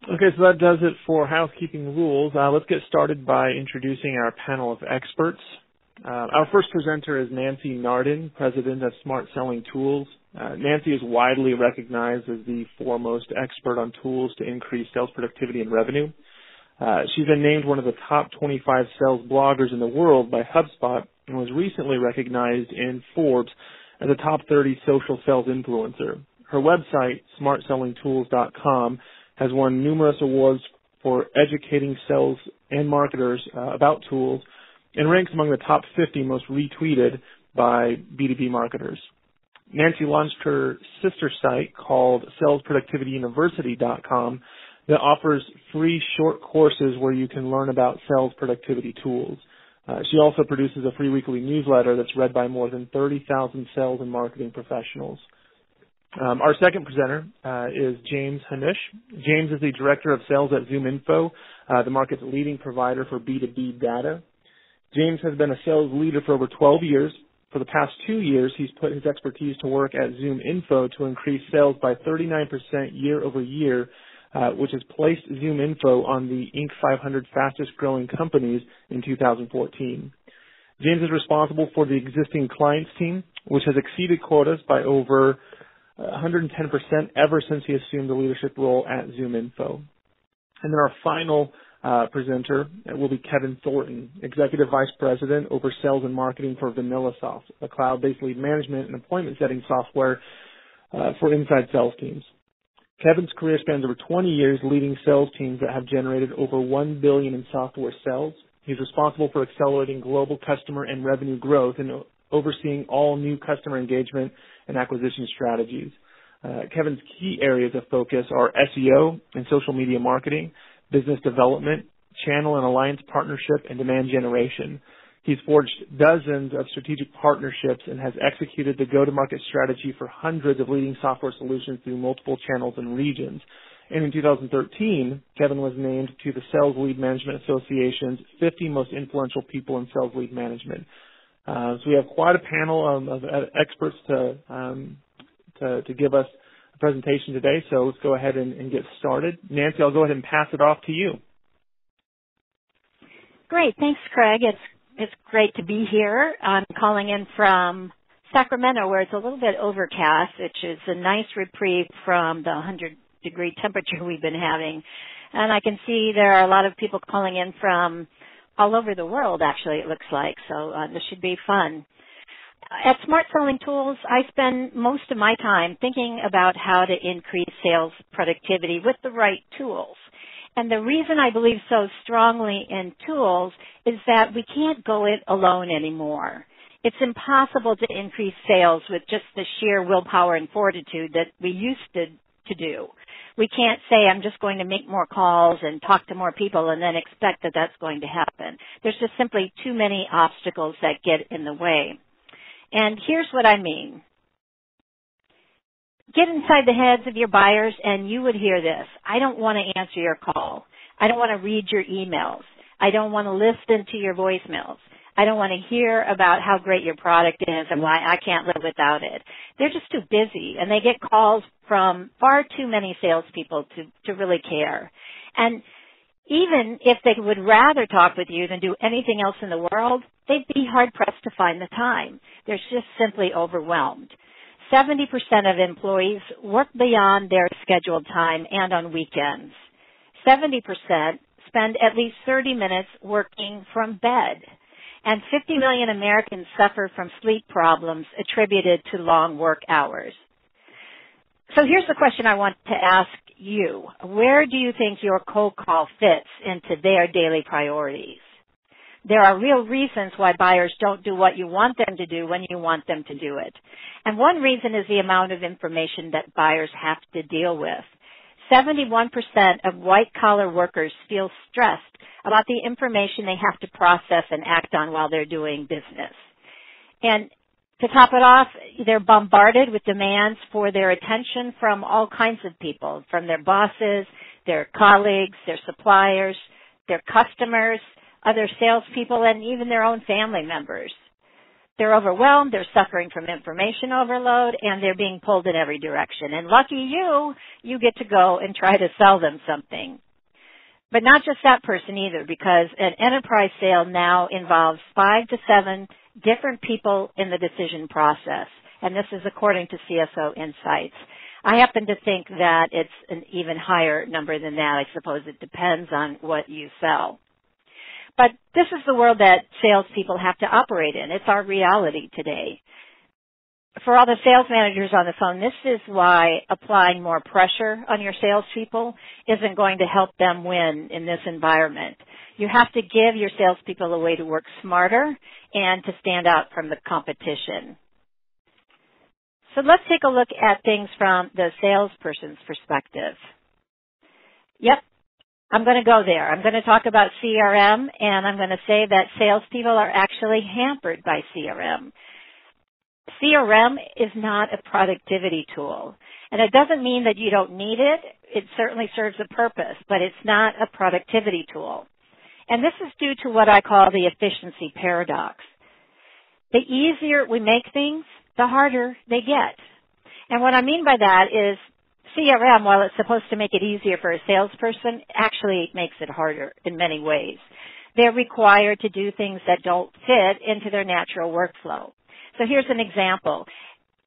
Okay, so that does it for housekeeping rules. Let's get started by introducing our panel of experts. Our first presenter is Nancy Nardin, president of Smart Selling Tools. Nancy is widely recognized as the foremost expert on tools to increase sales productivity and revenue. She's been named one of the top 25 sales bloggers in the world by HubSpot and was recently recognized in Forbes as a top 30 social sales influencer. Her website, smartsellingtools.com, has won numerous awards for educating sales and marketers about tools and ranks among the top 50 most retweeted by B2B marketers. Nancy launched her sister site called salesproductivityuniversity.com that offers free short courses where you can learn about sales productivity tools. She also produces a free weekly newsletter that's read by more than 30,000 sales and marketing professionals. Our second presenter is James Hanush. James is the Director of Sales at ZoomInfo, the market's leading provider for B2B data. James has been a sales leader for over 12 years. For the past 2 years, he's put his expertise to work at ZoomInfo to increase sales by 39% year over year, which has placed ZoomInfo on the Inc. 500 fastest growing companies in 2014. James is responsible for the existing clients team, which has exceeded quotas by over 110% ever since he assumed the leadership role at ZoomInfo. And then our final presenter will be Kevin Thornton, Executive Vice President over Sales and Marketing for VanillaSoft, a cloud-based lead management and appointment setting software for inside sales teams. Kevin's career spans over 20 years leading sales teams that have generated over $1 billion in software sales. He's responsible for accelerating global customer and revenue growth and overseeing all new customer engagement and acquisition strategies. Kevin's key areas of focus are SEO and social media marketing, business development, channel and alliance partnership, and demand generation. He's forged dozens of strategic partnerships and has executed the go-to-market strategy for hundreds of leading software solutions through multiple channels and regions. And in 2013, Kevin was named to the Sales Lead Management Association's 50 most influential people in sales lead management. So we have quite a panel of experts to give us a presentation today. So let's go ahead and get started. Nancy, I'll go ahead and pass it off to you. Great. Thanks, Craig. It's great to be here. I'm calling in from Sacramento, where it's a little bit overcast, which is a nice reprieve from the 100-degree temperature we've been having. And I can see there are a lot of people calling in from all over the world, actually, it looks like. So this should be fun. At Smart Selling Tools, I spend most of my time thinking about how to increase sales productivity with the right tools. And the reason I believe so strongly in tools is that we can't go it alone anymore. It's impossible to increase sales with just the sheer willpower and fortitude that we used to do. We can't say, I'm just going to make more calls and talk to more people and then expect that that's going to happen. There's just simply too many obstacles that get in the way. And here's what I mean. Get inside the heads of your buyers and you would hear this. I don't want to answer your call. I don't want to read your emails. I don't want to listen to your voicemails. I don't want to hear about how great your product is and why I can't live without it. They're just too busy, and they get calls from far too many salespeople to really care. And even if they would rather talk with you than do anything else in the world, they'd be hard-pressed to find the time. They're just simply overwhelmed. 70% of employees work beyond their scheduled time and on weekends. 70% spend at least 30 minutes working from bed. And 50 million Americans suffer from sleep problems attributed to long work hours. So here's the question I want to ask you. Where do you think your cold call fits into their daily priorities? There are real reasons why buyers don't do what you want them to do when you want them to do it. And one reason is the amount of information that buyers have to deal with. 71% of white-collar workers feel stressed about the information they have to process and act on while they're doing business. And to top it off, they're bombarded with demands for their attention from all kinds of people, from their bosses, their colleagues, their suppliers, their customers, other salespeople, and even their own family members. They're overwhelmed, they're suffering from information overload, and they're being pulled in every direction. And lucky you get to go and try to sell them something. But not just that person either, because an enterprise sale now involves 5 to 7 different people in the decision process. And this is according to CSO Insights. I happen to think that it's an even higher number than that. I suppose it depends on what you sell. But this is the world that salespeople have to operate in. It's our reality today. For all the sales managers on the phone, this is why applying more pressure on your salespeople isn't going to help them win in this environment. You have to give your salespeople a way to work smarter and to stand out from the competition. So let's take a look at things from the salesperson's perspective. Yep, I'm going to go there. I'm going to talk about CRM, and I'm going to say that salespeople are actually hampered by CRM. CRM is not a productivity tool, and it doesn't mean that you don't need it. It certainly serves a purpose, but it's not a productivity tool. And this is due to what I call the efficiency paradox. The easier we make things, the harder they get. And what I mean by that is CRM, while it's supposed to make it easier for a salesperson, actually makes it harder in many ways. They're required to do things that don't fit into their natural workflow. So here's an example.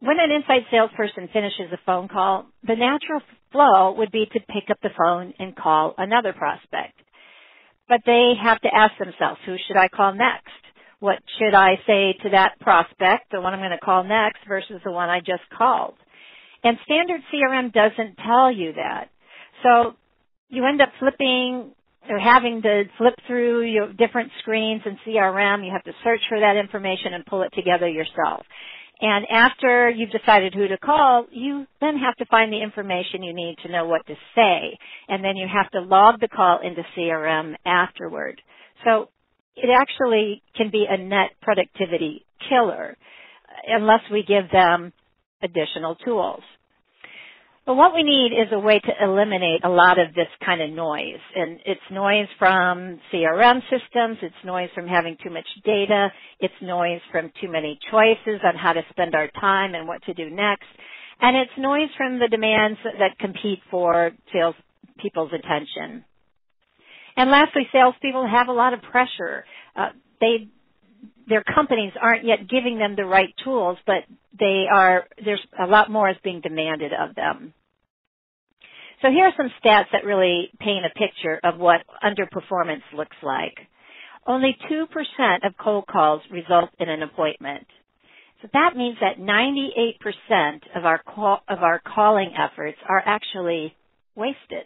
When an inside salesperson finishes a phone call, the natural flow would be to pick up the phone and call another prospect. But they have to ask themselves, who should I call next? What should I say to that prospect, the one I'm going to call next versus the one I just called? And standard CRM doesn't tell you that. So you end up flipping or having to flip through your different screens in CRM. You have to search for that information and pull it together yourself. And after you've decided who to call, you then have to find the information you need to know what to say. And then you have to log the call into CRM afterward. So it actually can be a net productivity killer unless we give them additional tools. But what we need is a way to eliminate a lot of this kind of noise. And it's noise from CRM systems, it's noise from having too much data, it's noise from too many choices on how to spend our time and what to do next, and it's noise from the demands that compete for salespeople's attention. And lastly, salespeople have a lot of pressure. Their companies aren't yet giving them the right tools, but there's a lot more is being demanded of them. So here are some stats that really paint a picture of what underperformance looks like. Only 2% of cold calls result in an appointment. So that means that 98% of our calling efforts are actually wasted.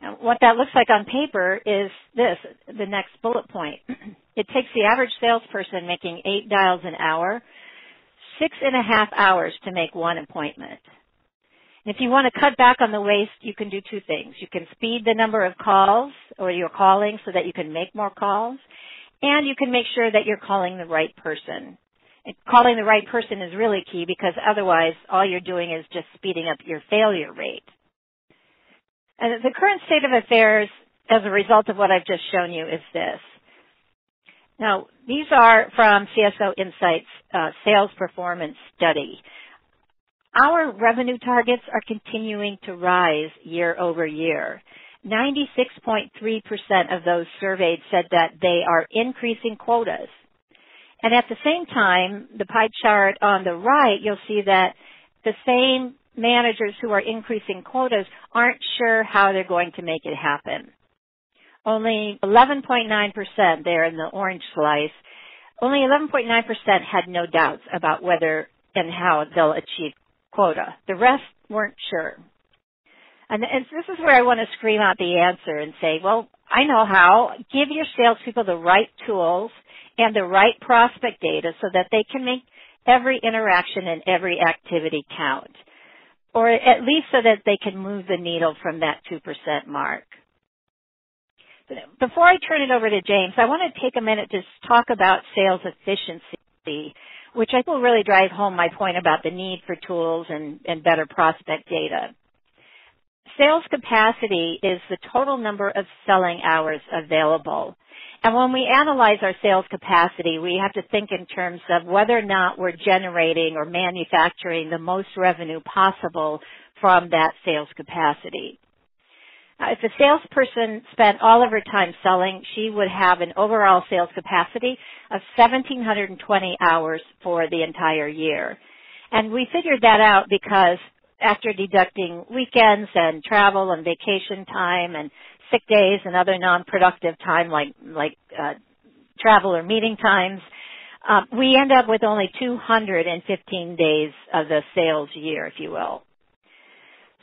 And what that looks like on paper is this, the next bullet point. It takes the average salesperson making 8 dials an hour, 6.5 hours to make one appointment. And if you want to cut back on the waste, you can do 2 things. You can speed the number of calls or you're calling so that you can make more calls, and you can make sure that you're calling the right person. And calling the right person is really key because otherwise all you're doing is just speeding up your failure rate. And the current state of affairs as a result of what I've just shown you is this. Now, these are from CSO Insights Sales Performance Study. Our revenue targets are continuing to rise year over year. 96.3% of those surveyed said that they are increasing quotas. And at the same time, the pie chart on the right, you'll see that the same managers who are increasing quotas aren't sure how they're going to make it happen. Only 11.9% there in the orange slice, only 11.9% had no doubts about whether and how they'll achieve quota. The rest weren't sure. And this is where I want to scream out the answer and say, well, I know how. Give your salespeople the right tools and the right prospect data so that they can make every interaction and every activity count, or at least so that they can move the needle from that 2% mark. Before I turn it over to James, I want to take a minute to talk about sales efficiency, which I think will really drive home my point about the need for tools and better prospect data. Sales capacity is the total number of selling hours available. And when we analyze our sales capacity, we have to think in terms of whether or not we're generating or manufacturing the most revenue possible from that sales capacity. Now, if a salesperson spent all of her time selling, she would have an overall sales capacity of 1,720 hours for the entire year. And we figured that out because after deducting weekends and travel and vacation time and sick days and other non-productive time like travel or meeting times, we end up with only 215 days of the sales year, if you will.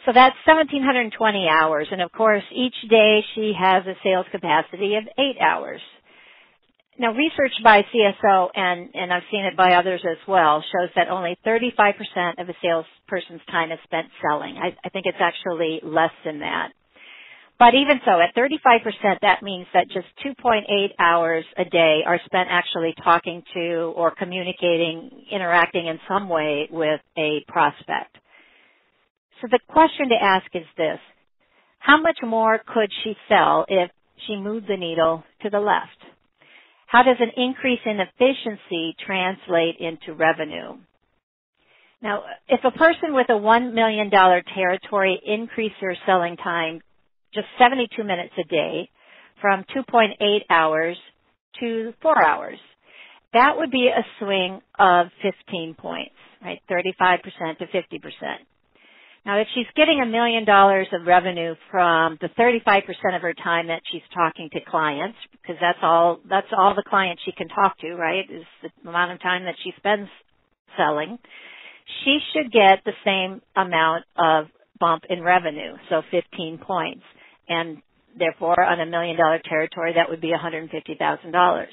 So that's 1,720 hours, and of course each day she has a sales capacity of 8 hours. Now, research by CSO, and I've seen it by others as well, shows that only 35% of a salesperson's time is spent selling. I think it's actually less than that. But even so, at 35%, that means that just 2.8 hours a day are spent actually talking to or communicating, interacting in some way with a prospect. So the question to ask is this: how much more could she sell if she moved the needle to the left? How does an increase in efficiency translate into revenue? Now, if a person with a $1 million territory increased their selling time just 72 minutes a day from 2.8 hours to 4 hours, that would be a swing of 15 points, right? 35% to 50%. Now, if she's getting $1 million of revenue from the 35% of her time that she's talking to clients, because that's all the clients she can talk to, right, is the amount of time that she spends selling, she should get the same amount of bump in revenue, so 15 points. And therefore, on $1 million territory, that would be $150,000.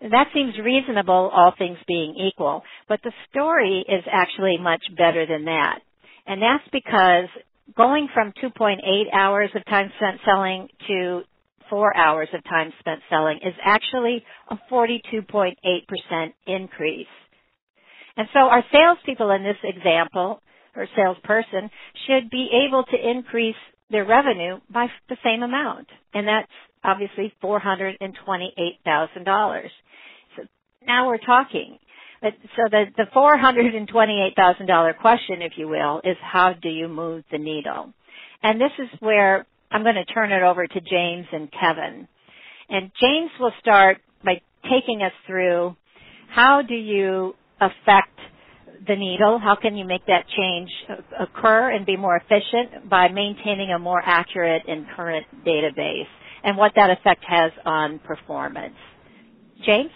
That seems reasonable, all things being equal, but the story is actually much better than that. And that's because going from 2.8 hours of time spent selling to 4 hours of time spent selling is actually a 42.8% increase. And so our salespeople in this example, or salesperson, should be able to increase their revenue by the same amount. And that's obviously $428,000. So now we're talking. So the $428,000 question, if you will, is how do you move the needle? And this is where I'm going to turn it over to James and Kevin. And James will start by taking us through how do you affect the needle? How can you make that change occur and be more efficient by maintaining a more accurate and current database, and what that effect has on performance? James?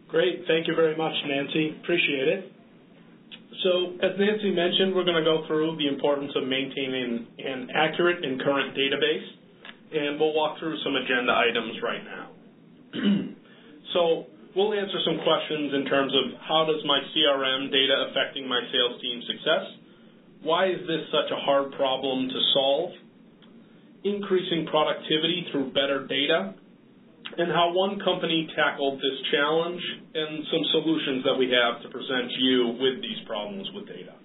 Great. Thank you very much, Nancy. Appreciate it. So as Nancy mentioned, we're going to go through the importance of maintaining an accurate and current database, and we'll walk through some agenda items right now. So we'll answer some questions in terms of how does my CRM data affecting my sales team's success? Why is this such a hard problem to solve? Increasing productivity through better data, and how one company tackled this challenge, and some solutions that we have to present you with these problems with data.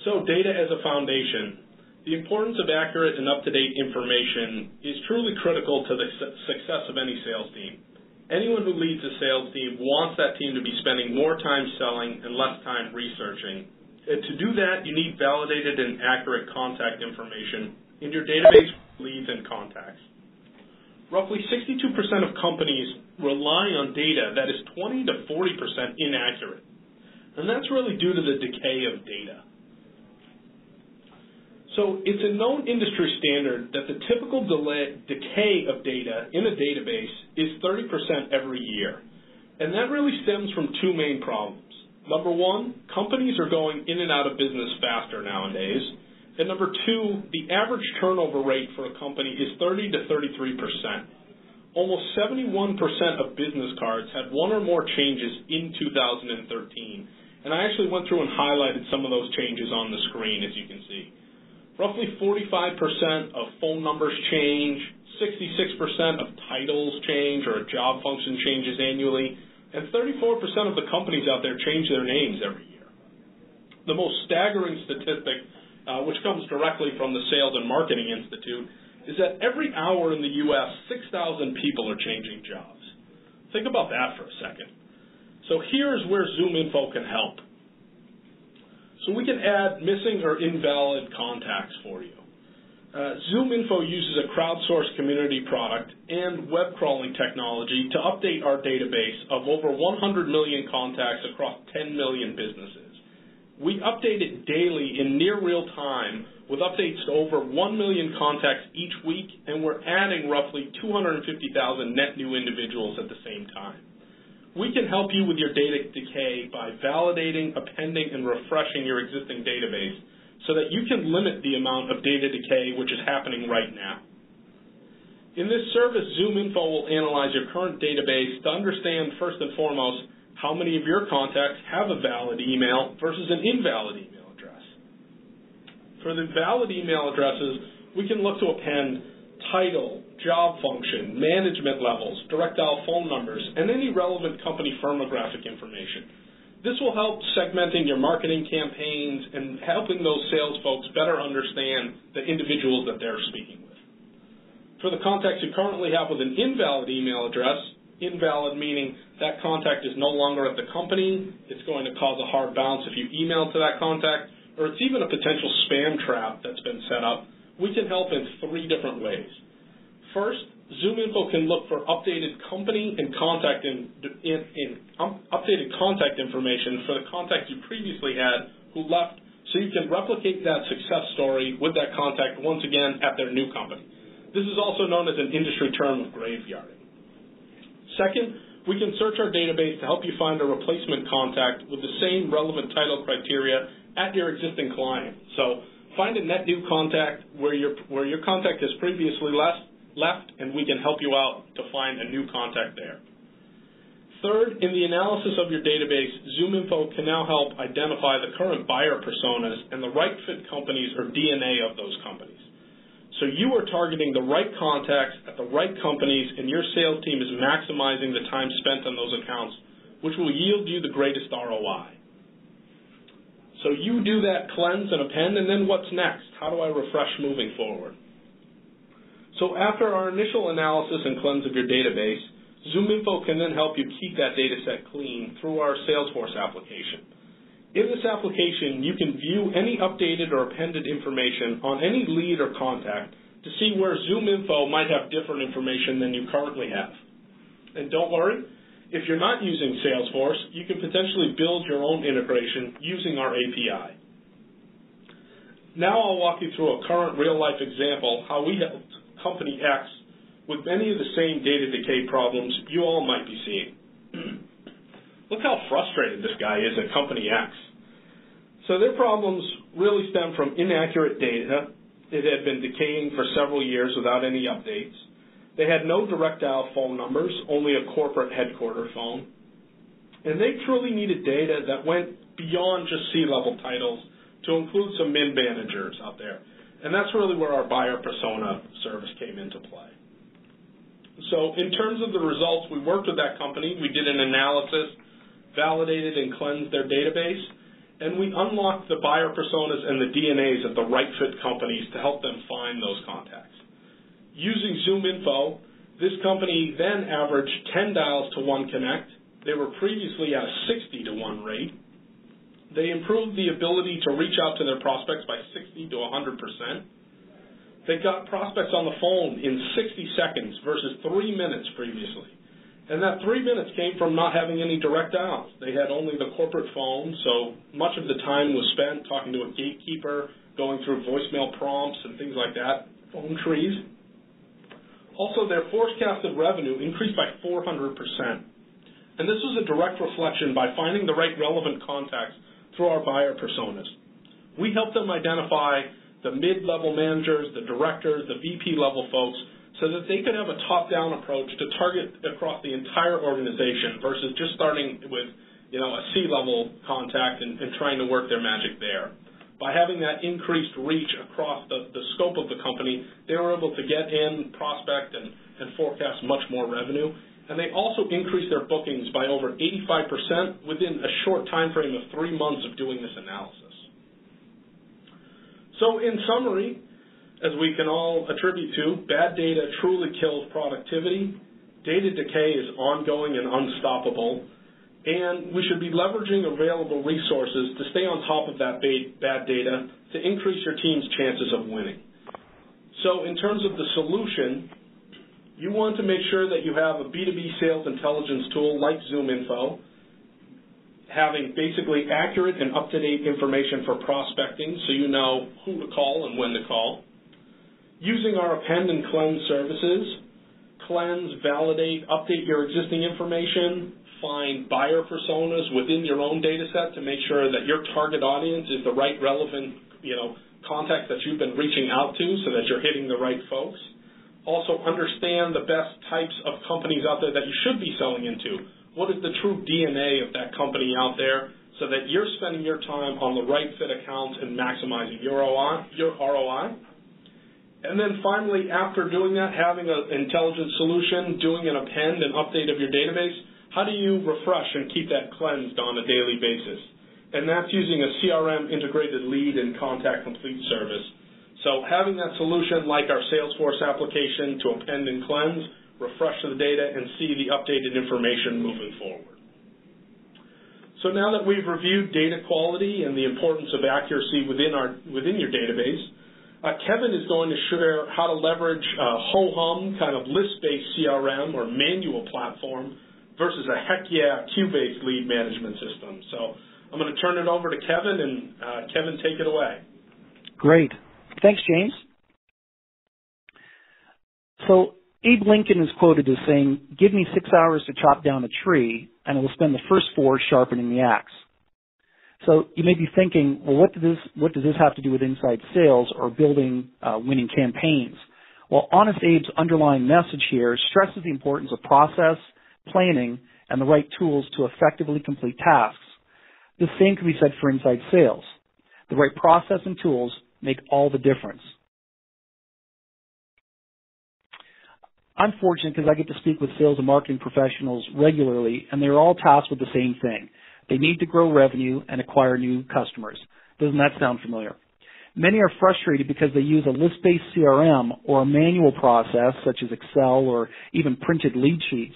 So data as a foundation. The importance of accurate and up-to-date information is truly critical to the success of any sales team. Anyone who leads a sales team wants that team to be spending more time selling and less time researching. And to do that, you need validated and accurate contact information in your database of leads and contacts. Roughly 62% of companies rely on data that is 20 to 40% inaccurate. And that's really due to the decay of data. So it's a known industry standard that the typical decay of data in a database is 30% every year. And that really stems from two main problems. Number one, companies are going in and out of business faster nowadays. And number two, the average turnover rate for a company is 30 to 33%. Almost 71% of business cards had one or more changes in 2013. And I actually went through and highlighted some of those changes on the screen, as you can see. Roughly 45% of phone numbers change, 66% of titles change or a job function changes annually, and 34% of the companies out there change their names every year. The most staggering statistic, which comes directly from the Sales and Marketing Institute, is that every hour in the U.S., 6,000 people are changing jobs. Think about that for a second. So here's where ZoomInfo can help. So we can add missing or invalid contacts for you. ZoomInfo uses a crowdsourced community product and web crawling technology to update our database of over 100 million contacts across 10 million businesses. We update it daily in near real time with updates to over 1 million contacts each week, and we're adding roughly 250,000 net new individuals at the same time. We can help you with your data decay by validating, appending, and refreshing your existing database so that you can limit the amount of data decay which is happening right now. In this service, ZoomInfo will analyze your current database to understand, first and foremost, how many of your contacts have a valid email versus an invalid email address. For the valid email addresses, we can look to append title, job function, management levels, direct dial phone numbers, and any relevant company firmographic information. This will help segmenting your marketing campaigns and helping those sales folks better understand the individuals that they're speaking with. For the contacts you currently have with an invalid email address, invalid meaning that contact is no longer at the company, it's going to cause a hard bounce if you email to that contact, or it's even a potential spam trap that's been set up, we can help in 3 different ways. First, ZoomInfo can look for updated company and contact updated contact information for the contacts you previously had who left, so you can replicate that success story with that contact once again at their new company. This is also known as an industry term of graveyarding. Second, we can search our database to help you find a replacement contact with the same relevant title criteria at your existing client. So find a net new contact where your contact has previously left, and we can help you out to find a new contact there. Third, in the analysis of your database, ZoomInfo can now help identify the current buyer personas and the right fit companies or DNA of those companies. So you are targeting the right contacts at the right companies, and your sales team is maximizing the time spent on those accounts, which will yield you the greatest ROI. So you do that cleanse and append, and then what's next? How do I refresh moving forward? So after our initial analysis and cleanse of your database, ZoomInfo can then help you keep that data set clean through our Salesforce application. In this application, you can view any updated or appended information on any lead or contact to see where ZoomInfo might have different information than you currently have. And don't worry, if you're not using Salesforce, you can potentially build your own integration using our API. Now I'll walk you through a current real-life example how we helped Company X with many of the same data decay problems you all might be seeing. Look how frustrated this guy is at Company X. So their problems really stem from inaccurate data. It had been decaying for several years without any updates. They had no direct dial phone numbers, only a corporate headquarter phone. And they truly needed data that went beyond just C-level titles to include some min managers out there. And that's really where our buyer persona service came into play. So in terms of the results, we worked with that company. We did an analysis, validated and cleansed their database, and we unlocked the buyer personas and the DNAs of the right fit companies to help them find those contacts. Using ZoomInfo, this company then averaged 10 dials to 1 connect. They were previously at a 60 to 1 rate. They improved the ability to reach out to their prospects by 60 to 100%. They got prospects on the phone in 60 seconds versus 3 minutes previously. And that 3 minutes came from not having any direct dials. They had only the corporate phone, so much of the time was spent talking to a gatekeeper, going through voicemail prompts and things like that, phone trees. Also, their forecasted revenue increased by 400%. And this was a direct reflection by finding the right relevant contacts through our buyer personas. We helped them identify the mid-level managers, the directors, the VP level folks, so that they could have a top-down approach to target across the entire organization versus just starting with, a C-level contact and trying to work their magic there. By having that increased reach across the scope of the company, they were able to get in, prospect, and forecast much more revenue. And they also increased their bookings by over 85% within a short time frame of 3 months of doing this analysis. So in summary, As we can all attribute to, bad data truly kills productivity. Data decay is ongoing and unstoppable, and we should be leveraging available resources to stay on top of that bad data to increase your team's chances of winning. So in terms of the solution, you want to make sure that you have a B2B sales intelligence tool like ZoomInfo, having basically accurate and up-to-date information for prospecting so you know who to call and when to call. Using our append and cleanse services, cleanse, validate, update your existing information, find buyer personas within your own data set to make sure that your target audience is the right relevant, contact that you've been reaching out to so that you're hitting the right folks. Also understand the best types of companies out there that you should be selling into. What is the true DNA of that company out there so that you're spending your time on the right fit accounts and maximizing your ROI. And then finally, after doing that, having an intelligent solution, doing an append and update of your database, how do you refresh and keep that cleansed on a daily basis? And that's using a CRM integrated lead and contact complete service. So having that solution like our Salesforce application to append and cleanse, refresh the data, and see the updated information moving forward. So now that we've reviewed data quality and the importance of accuracy within your database, Kevin is going to share how to leverage a ho-hum kind of list-based CRM or manual platform versus a heck-yeah queue-based lead management system. So I'm going to turn it over to Kevin, and Kevin, take it away. Great. Thanks, James. So Abe Lincoln is quoted as saying, "Give me 6 hours to chop down a tree, and I will spend the first 4 sharpening the axe." So you may be thinking, well, what does this have to do with inside sales or building winning campaigns? Well, Honest Abe's underlying message here stresses the importance of process, planning, and the right tools to effectively complete tasks. The same can be said for inside sales. The right process and tools make all the difference. I'm fortunate because I get to speak with sales and marketing professionals regularly, and they're all tasked with the same thing. They need to grow revenue and acquire new customers. Doesn't that sound familiar? Many are frustrated because they use a list-based CRM or a manual process such as Excel or even printed lead sheets.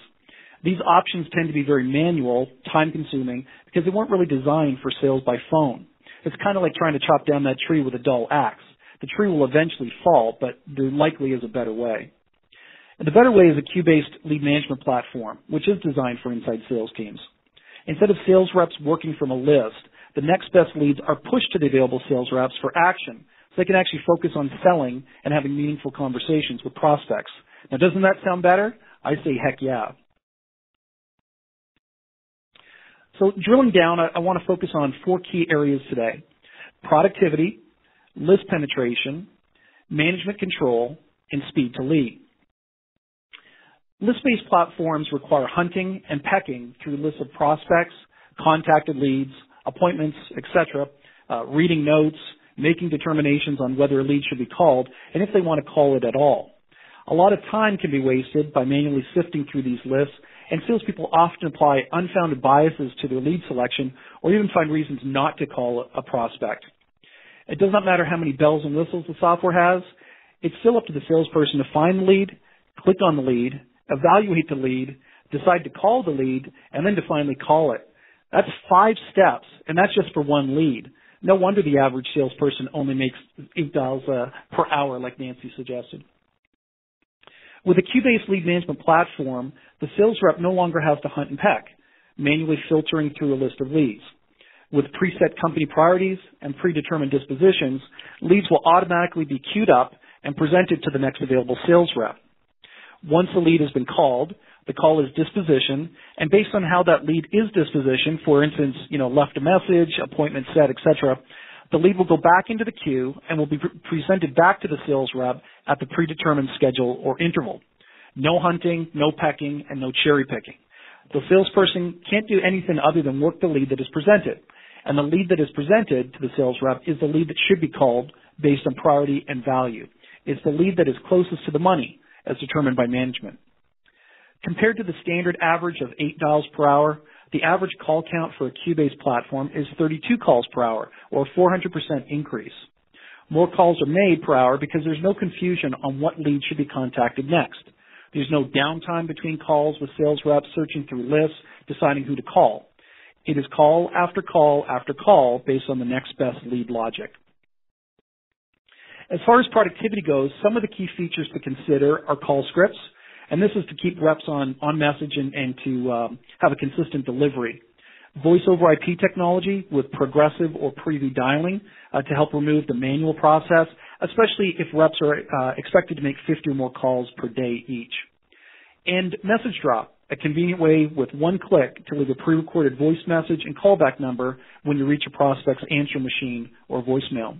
These options tend to be very manual, time-consuming, because they weren't really designed for sales by phone. It's kind of like trying to chop down that tree with a dull axe. The tree will eventually fall, but there likely is a better way. And the better way is a queue-based lead management platform, which is designed for inside sales teams. Instead of sales reps working from a list, the next best leads are pushed to the available sales reps for action, so they can actually focus on selling and having meaningful conversations with prospects. Now, doesn't that sound better? I say heck yeah. So drilling down, I want to focus on 4 key areas today: productivity, list penetration, management control, and speed to lead. List-based platforms require hunting and pecking through lists of prospects, contacted leads, appointments, etc., reading notes, making determinations on whether a lead should be called, and if they want to call it at all. A lot of time can be wasted by manually sifting through these lists, and salespeople often apply unfounded biases to their lead selection or even find reasons not to call a prospect. It does not matter how many bells and whistles the software has. It's still up to the salesperson to find the lead, click on the lead, evaluate the lead, decide to call the lead, and then to finally call it. That's 5 steps, and that's just for one lead. No wonder the average salesperson only makes 8 dials per hour, like Nancy suggested. With a queue-based lead management platform, the sales rep no longer has to hunt and peck, manually filtering through a list of leads. With preset company priorities and predetermined dispositions, leads will automatically be queued up and presented to the next available sales rep. Once a lead has been called, the call is dispositioned, and based on how that lead is dispositioned, for instance, left a message, appointment set, etc., the lead will go back into the queue and will be presented back to the sales rep at the predetermined schedule or interval. No hunting, no pecking, and no cherry picking. The salesperson can't do anything other than work the lead that is presented, and the lead that is presented to the sales rep is the lead that should be called based on priority and value. It's the lead that is closest to the money, as determined by management. Compared to the standard average of 8 dials per hour, the average call count for a queue-based platform is 32 calls per hour, or a 400% increase. More calls are made per hour because there's no confusion on what lead should be contacted next. There's no downtime between calls with sales reps searching through lists, deciding who to call. It is call after call after call based on the next best lead logic. As far as productivity goes, some of the key features to consider are call scripts, and this is to keep reps on message and to have a consistent delivery. Voice over IP technology with progressive or preview dialing to help remove the manual process, especially if reps are expected to make 50 or more calls per day each. And message drop, a convenient way with one click to leave a pre-recorded voice message and callback number when you reach a prospect's answer machine or voicemail.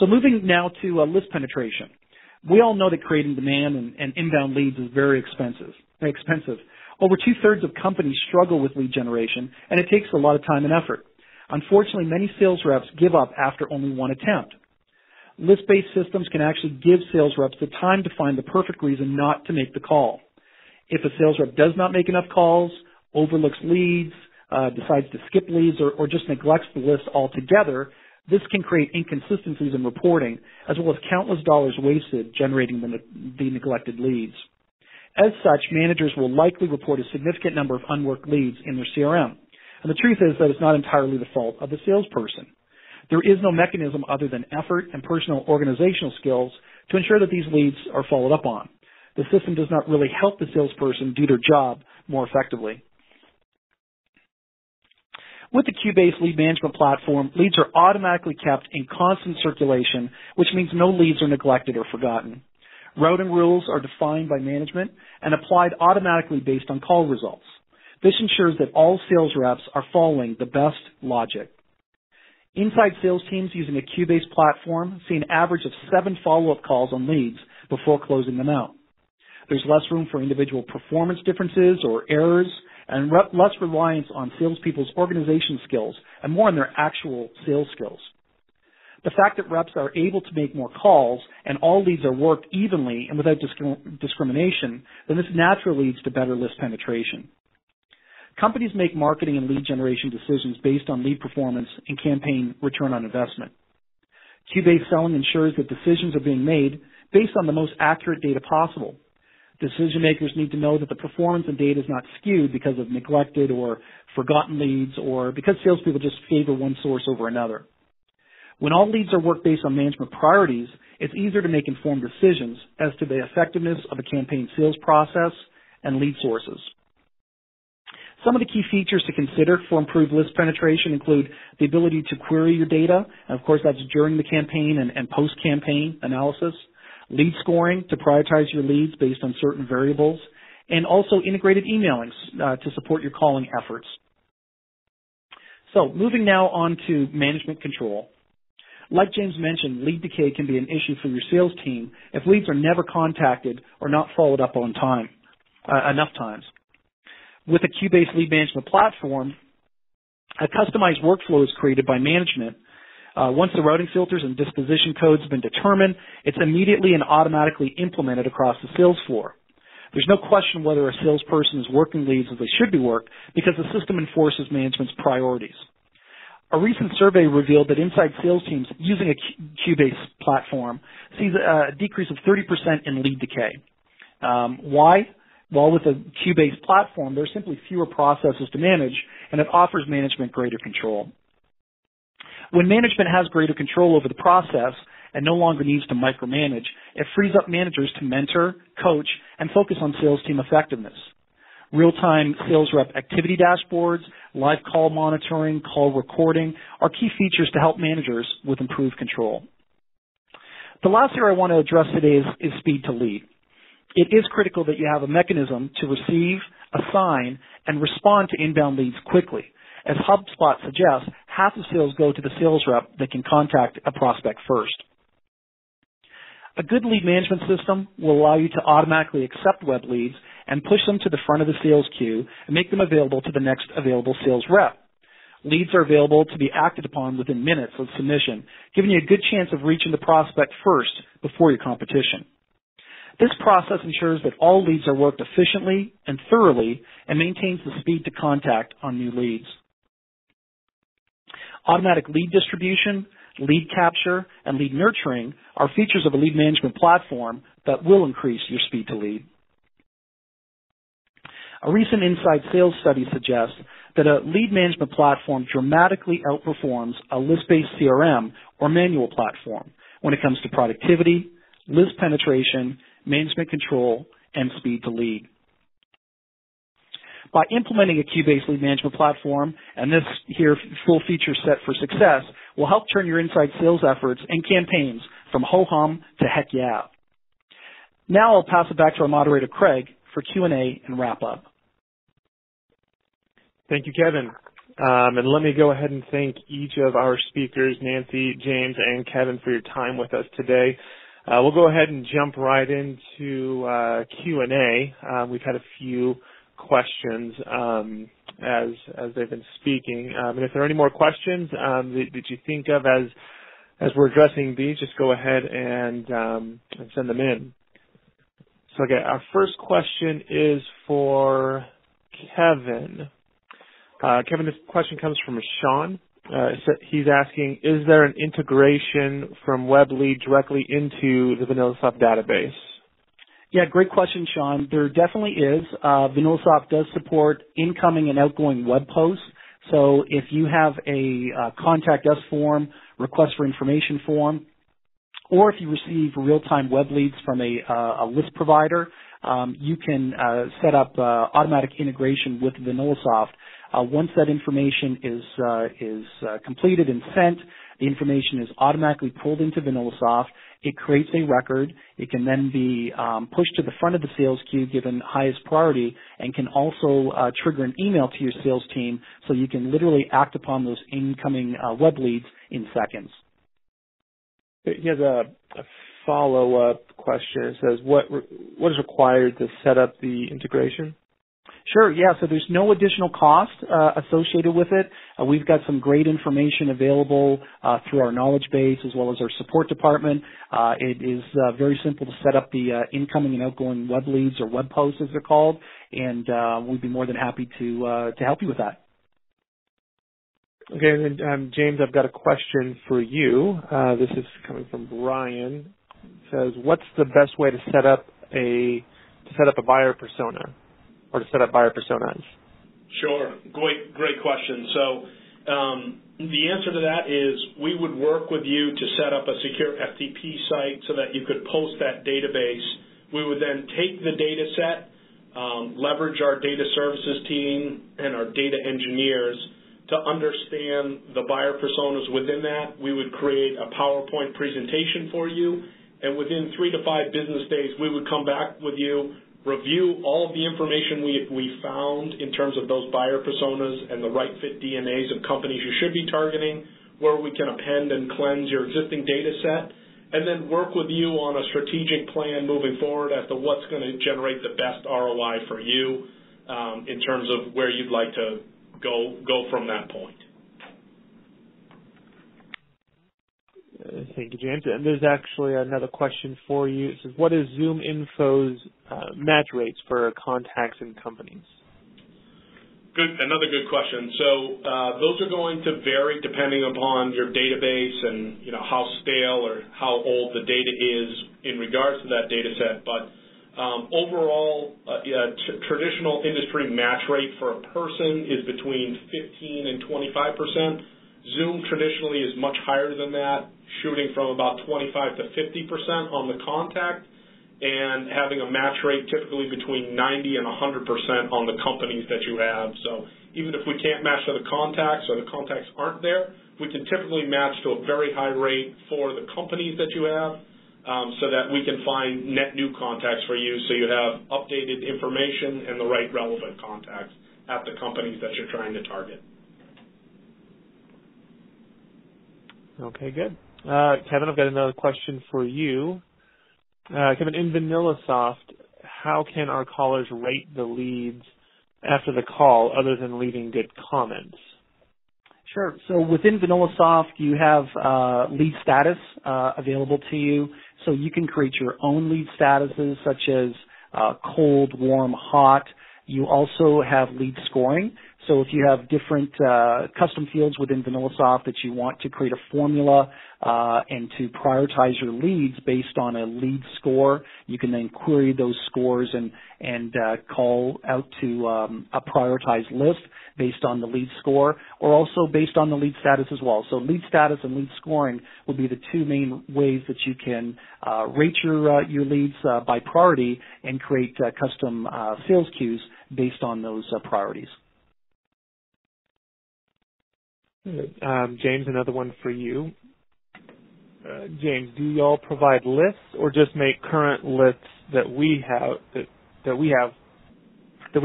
So moving now to list penetration. We all know that creating demand and inbound leads is very expensive. Over 2/3 of companies struggle with lead generation, and it takes a lot of time and effort. Unfortunately, many sales reps give up after only one attempt. List-based systems can actually give sales reps the time to find the perfect reason not to make the call. If a sales rep does not make enough calls, overlooks leads, decides to skip leads, or just neglects the list altogether, this can create inconsistencies in reporting, as well as countless dollars wasted generating the neglected leads. As such, managers will likely report a significant number of unworked leads in their CRM. And the truth is that it's not entirely the fault of the salesperson. There is no mechanism other than effort and personal organizational skills to ensure that these leads are followed up on. The system does not really help the salesperson do their job more effectively. With the Q-based lead management platform, leads are automatically kept in constant circulation, which means no leads are neglected or forgotten. Routing rules are defined by management and applied automatically based on call results. This ensures that all sales reps are following the best logic. Inside sales teams using a Q-based platform see an average of 7 follow-up calls on leads before closing them out. There's less room for individual performance differences or errors, and less reliance on salespeople's organization skills and more on their actual sales skills. The fact that reps are able to make more calls and all leads are worked evenly and without discrimination, then this naturally leads to better list penetration. Companies make marketing and lead generation decisions based on lead performance and campaign return on investment. Q-based selling ensures that decisions are being made based on the most accurate data possible. Decision makers need to know that the performance and data is not skewed because of neglected or forgotten leads or because salespeople just favor one source over another. When all leads are worked based on management priorities, it's easier to make informed decisions as to the effectiveness of a campaign sales process and lead sources. Some of the key features to consider for improved list penetration include the ability to query your data, and of course that's during the campaign and post-campaign analysis, lead scoring to prioritize your leads based on certain variables, and also integrated emailing to support your calling efforts. So moving now on to management control. Like James mentioned, lead decay can be an issue for your sales team if leads are never contacted or not followed up on time, enough times. With a Q-based lead management platform, a customized workflow is created by management. Once the routing filters and disposition codes have been determined, it's immediately and automatically implemented across the sales floor. There's no question whether a salesperson is working leads as they should be worked because the system enforces management's priorities. A recent survey revealed that inside sales teams using a Q-based platform sees a decrease of 30% in lead decay. Why? Well, with a Q-based platform, there are simply fewer processes to manage, and it offers management greater control. When management has greater control over the process and no longer needs to micromanage, it frees up managers to mentor, coach, and focus on sales team effectiveness. Real-time sales rep activity dashboards, live call monitoring, call recording are key features to help managers with improved control. The last area I want to address today is speed to lead. It is critical that you have a mechanism to receive, assign, and respond to inbound leads quickly. As HubSpot suggests, half of sales go to the sales rep that can contact a prospect first. A good lead management system will allow you to automatically accept web leads and push them to the front of the sales queue and make them available to the next available sales rep. Leads are available to be acted upon within minutes of submission, giving you a good chance of reaching the prospect first before your competition. This process ensures that all leads are worked efficiently and thoroughly and maintains the speed to contact on new leads. Automatic lead distribution, lead capture, and lead nurturing are features of a lead management platform that will increase your speed to lead. A recent inside sales study suggests that a lead management platform dramatically outperforms a list-based CRM or manual platform when it comes to productivity, list penetration, management control, and speed to lead. By implementing a queue-based lead management platform, and this here full feature set for success, will help turn your inside sales efforts and campaigns from ho-hum to heck yeah. Now I'll pass it back to our moderator, Craig, for Q&A and wrap up. Thank you, Kevin. And let me go ahead and thank each of our speakers, Nancy, James, and Kevin, for your time with us today. We'll go ahead and jump right into Q&A. We've had a few questions as they've been speaking. And if there are any more questions that you think of as we're addressing these, just go ahead and send them in. So okay, our first question is for Kevin. Kevin, this question comes from Sean. He's asking, is there an integration from WebLead directly into the VanillaSoft database? Yeah, great question, Sean. There definitely is. VanillaSoft does support incoming and outgoing web posts. So if you have a contact us form, request for information form, or if you receive real-time web leads from a list provider, you can set up automatic integration with VanillaSoft. Once that information is completed and sent, the information is automatically pulled into VanillaSoft. It creates a record. It can then be pushed to the front of the sales queue given highest priority, and can also trigger an email to your sales team so you can literally act upon those incoming web leads in seconds. He has a follow-up question. It says, what is required to set up the integration? Sure, yeah, so there's no additional cost associated with it. We've got some great information available through our knowledge base as well as our support department. It is very simple to set up the incoming and outgoing web leads or web posts as they're called, and we'd be more than happy to help you with that. Okay, and then James, I've got a question for you. This is coming from Brian. It says, what's the best way to set up a buyer persona? Or to set up buyer personas? Sure. Great question. So the answer to that is we would work with you to set up a secure FTP site so that you could post that database. We would then take the data set, leverage our data services team and our data engineers to understand the buyer personas within that. We would create a PowerPoint presentation for you, and within 3 to 5 business days, we would come back with you, review all of the information we found in terms of those buyer personas and the right fit DNAs of companies you should be targeting, where we can append and cleanse your existing data set, and then work with you on a strategic plan moving forward as to what's going to generate the best ROI for you in terms of where you'd like to go from that point. Thank you, James. And there's actually another question for you. It says, what is Zoom Info's match rates for contacts and companies? Another good question. So those are going to vary depending upon your database and how stale or how old the data is in regards to that data set. But overall, traditional industry match rate for a person is between 15 and 25%. Zoom traditionally is much higher than that, shooting from about 25 to 50% on the contact, and having a match rate typically between 90 and 100% on the companies that you have. So even if we can't match to the contacts or the contacts aren't there, we can typically match to a very high rate for the companies that you have, so that we can find net new contacts for you so you have updated information and the right relevant contacts at the companies that you're trying to target. Okay, good. Kevin, I've got another question for you. Kevin, in VanillaSoft, how can our callers rate the leads after the call other than leaving good comments? Sure. So within VanillaSoft, you have lead status available to you. So you can create your own lead statuses such as cold, warm, hot. You also have lead scoring. So if you have different custom fields within VanillaSoft that you want to create a formula and to prioritize your leads based on a lead score, you can then query those scores and call out to a prioritized list based on the lead score, or also based on the lead status as well. So lead status and lead scoring would be the two main ways that you can rate your leads by priority and create custom sales queues based on those priorities. James, another one for you. James, do y'all provide lists or just make current lists that we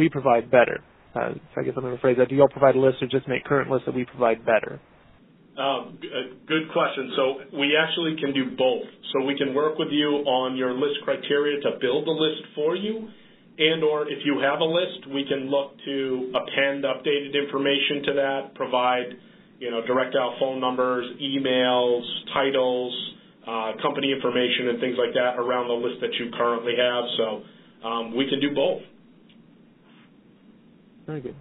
provide better? So I guess I'm going to rephrase that. Do y'all provide lists or just make current lists that we provide better? Good question. So we actually can do both. So we can work with you on your list criteria to build a list for you, and or if you have a list, we can look to append updated information to that, provide direct dial phone numbers, emails, titles, company information, and things like that around the list that you currently have. So we can do both. Very good.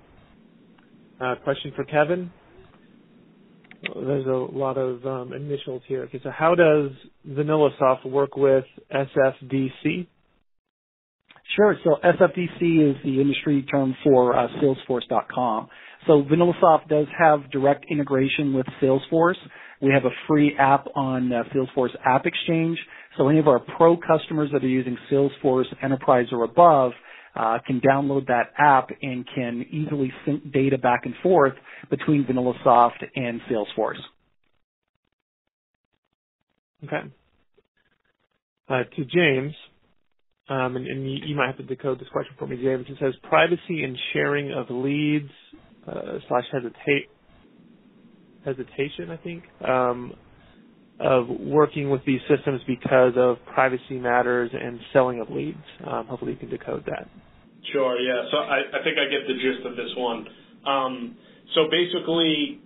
Question for Kevin. There's a lot of initials here. Okay, so how does VanillaSoft work with SFDC? Sure. So SFDC is the industry term for Salesforce.com. So VanillaSoft does have direct integration with Salesforce. We have a free app on Salesforce App Exchange. So any of our pro customers that are using Salesforce Enterprise or above can download that app and can easily sync data back and forth between VanillaSoft and Salesforce. Okay. To James, and you might have to decode this question for me, James. It says privacy and sharing of leads / hesitation, I think, of working with these systems because of privacy matters and selling of leads. Hopefully you can decode that. Sure, yeah. So I think I get the gist of this one. So basically,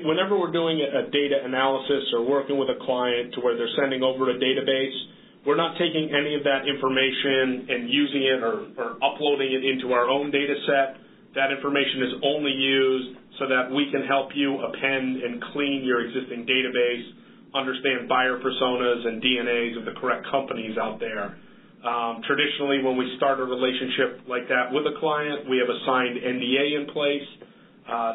whenever we're doing a data analysis or working with a client to where they're sending over a database, we're not taking any of that information and using it or uploading it into our own data set. That information is only used so that we can help you append and clean your existing database, understand buyer personas and DNAs of the correct companies out there. Traditionally, when we start a relationship like that with a client, we have a signed NDA in place,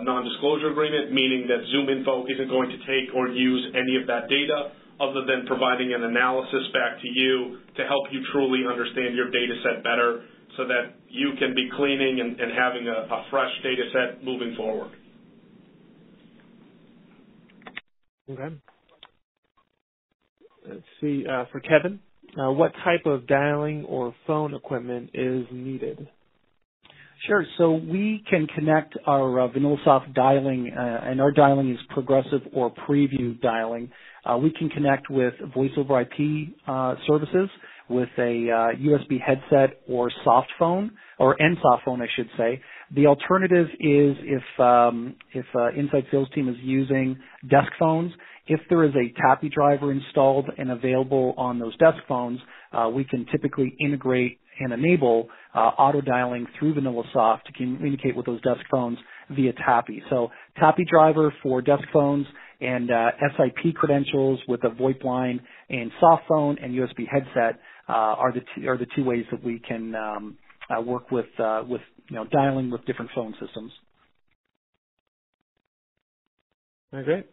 non-disclosure agreement, meaning that ZoomInfo isn't going to take or use any of that data other than providing an analysis back to you to help you truly understand your data set better so that you can be cleaning and having a fresh data set moving forward. Okay. Let's see, for Kevin, what type of dialing or phone equipment is needed? Sure. So we can connect our VanillaSoft dialing, and our dialing is progressive or preview dialing. We can connect with voice over IP services with a USB headset or soft phone, or soft phone, I should say. The alternative is if inside sales team is using desk phones, if there is a TAPI driver installed and available on those desk phones, we can typically integrate and enable auto dialing through VanillaSoft to communicate with those desk phones via TAPI. So TAPI driver for desk phones and SIP credentials with a VoIP line and soft phone and USB headset are the two ways that we can work with dialing with different phone systems. All right, great.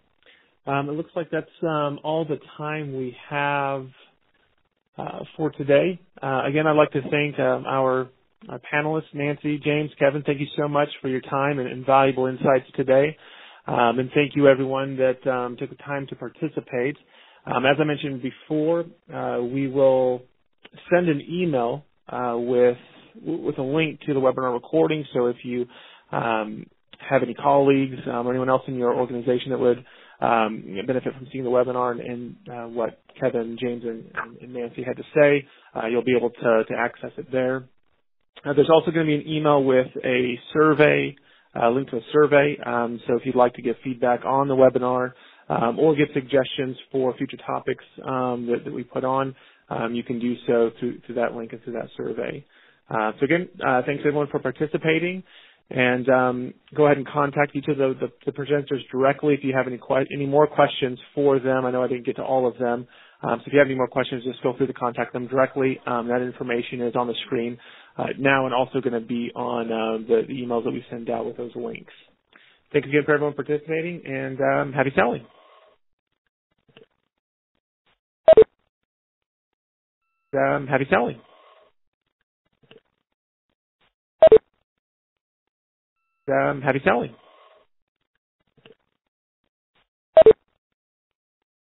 It looks like that's all the time we have for today. Again, I'd like to thank our panelists, Nancy, James, Kevin. Thank you so much for your time and valuable insights today. And thank you, everyone that took the time to participate. As I mentioned before, we will send an email with a link to the webinar recording. So if you have any colleagues or anyone else in your organization that would benefit from seeing the webinar and what Kevin, James, and Nancy had to say, you'll be able to access it there. There's also going to be an email with a survey, a link to a survey. So if you'd like to give feedback on the webinar or give suggestions for future topics that we put on, you can do so through that link and through that survey. So again, thanks everyone for participating. And go ahead and contact each of the presenters directly if you have any more questions for them. I know I didn't get to all of them. So if you have any more questions, just feel free to contact them directly. That information is on the screen now and also going to be on the emails that we send out with those links. Thanks again for everyone participating, and happy selling. Happy selling. Happy selling.